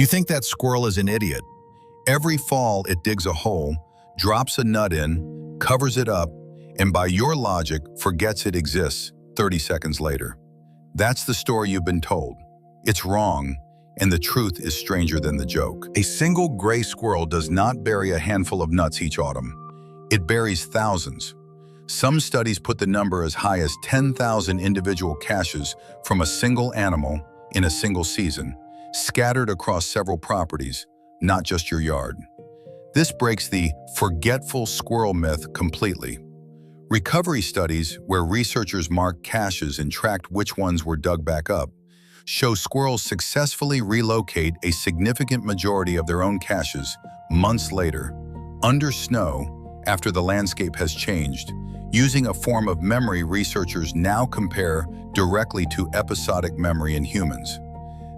You think that squirrel is an idiot. Every fall, it digs a hole, drops a nut in, covers it up, and by your logic, forgets it exists 30 seconds later. That's the story you've been told. It's wrong, and the truth is stranger than the joke. A single gray squirrel does not bury a handful of nuts each autumn. It buries thousands. Some studies put the number as high as 10,000 individual caches from a single animal in a single season, scattered across several properties, not just your yard. This breaks the forgetful squirrel myth completely. Recovery studies, where researchers marked caches and tracked which ones were dug back up, show squirrels successfully relocate a significant majority of their own caches months later, under snow, after the landscape has changed, using a form of memory researchers now compare directly to episodic memory in humans.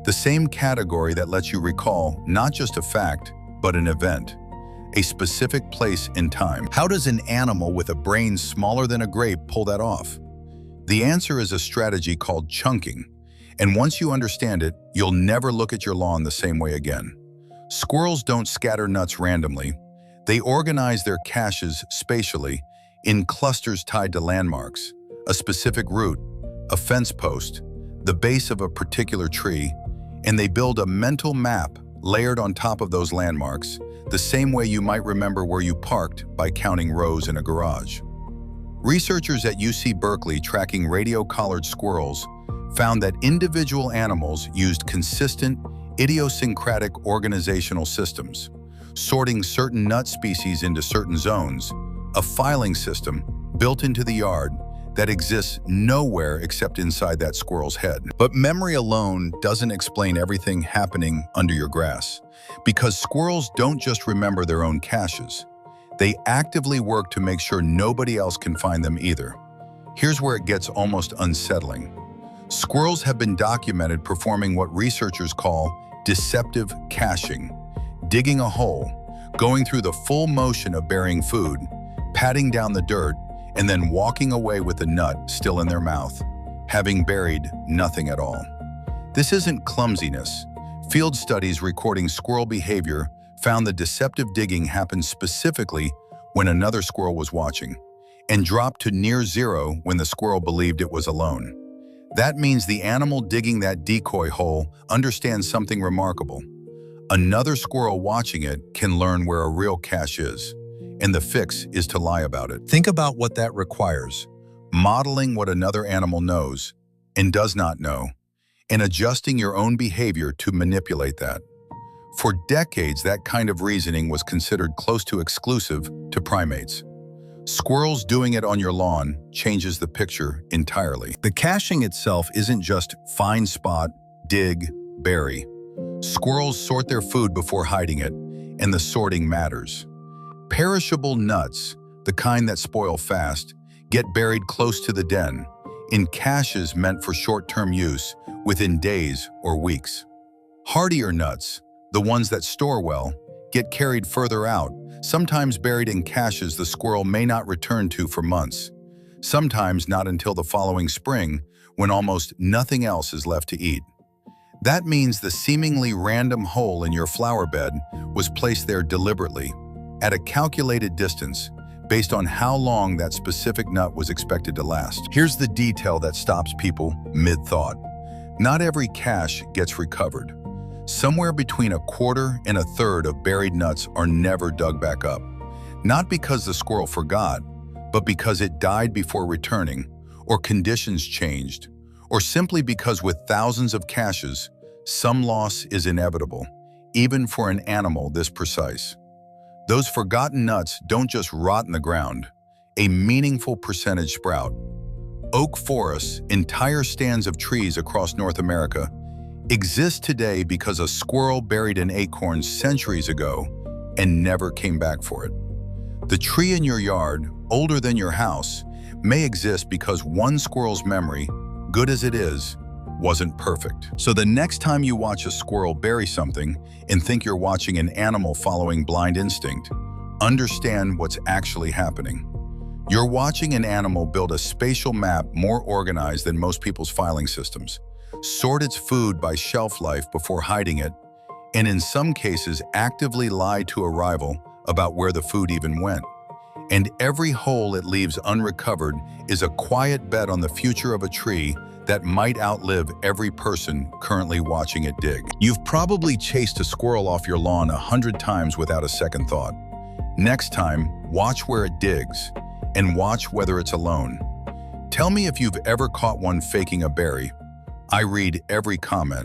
The same category that lets you recall not just a fact, but an event, a specific place in time. How does an animal with a brain smaller than a grape pull that off? The answer is a strategy called chunking, and once you understand it, you'll never look at your lawn the same way again. Squirrels don't scatter nuts randomly. They organize their caches spatially in clusters tied to landmarks, a specific route, a fence post, the base of a particular tree, and they build a mental map layered on top of those landmarks, the same way you might remember where you parked by counting rows in a garage. Researchers at UC Berkeley tracking radio-collared squirrels found that individual animals used consistent, idiosyncratic organizational systems, sorting certain nut species into certain zones, a filing system built into the yard that exists nowhere except inside that squirrel's head. But memory alone doesn't explain everything happening under your grass, because squirrels don't just remember their own caches. They actively work to make sure nobody else can find them either. Here's where it gets almost unsettling. Squirrels have been documented performing what researchers call deceptive caching, digging a hole, going through the full motion of burying food, patting down the dirt, and then walking away with the nut still in their mouth, having buried nothing at all. This isn't clumsiness. Field studies recording squirrel behavior found the deceptive digging happened specifically when another squirrel was watching, and dropped to near zero when the squirrel believed it was alone. That means the animal digging that decoy hole understands something remarkable. Another squirrel watching it can learn where a real cache is, and the fix is to lie about it. Think about what that requires: modeling what another animal knows and does not know, and adjusting your own behavior to manipulate that. For decades, that kind of reasoning was considered close to exclusive to primates. Squirrels doing it on your lawn changes the picture entirely. The caching itself isn't just find spot, dig, bury. Squirrels sort their food before hiding it, and the sorting matters. Perishable nuts, the kind that spoil fast, get buried close to the den, in caches meant for short-term use within days or weeks. Hardier nuts, the ones that store well, get carried further out, sometimes buried in caches the squirrel may not return to for months, sometimes not until the following spring when almost nothing else is left to eat. That means the seemingly random hole in your flower bed was placed there deliberately, at a calculated distance, based on how long that specific nut was expected to last. Here's the detail that stops people mid-thought. Not every cache gets recovered. Somewhere between a quarter and a third of buried nuts are never dug back up. Not because the squirrel forgot, but because it died before returning, or conditions changed, or simply because with thousands of caches, some loss is inevitable, even for an animal this precise. Those forgotten nuts don't just rot in the ground. A meaningful percentage sprout. Oak forests, entire stands of trees across North America, exist today because a squirrel buried an acorn centuries ago and never came back for it. The tree in your yard, older than your house, may exist because one squirrel's memory, good as it is, wasn't perfect. So the next time you watch a squirrel bury something and think you're watching an animal following blind instinct, understand what's actually happening. You're watching an animal build a spatial map more organized than most people's filing systems, sort its food by shelf life before hiding it, and in some cases actively lie to a rival about where the food even went. And every hole it leaves unrecovered is a quiet bet on the future of a tree that might outlive every person currently watching it dig. You've probably chased a squirrel off your lawn 100 times without a second thought. Next time, watch where it digs, and watch whether it's alone. Tell me if you've ever caught one faking a berry. I read every comment.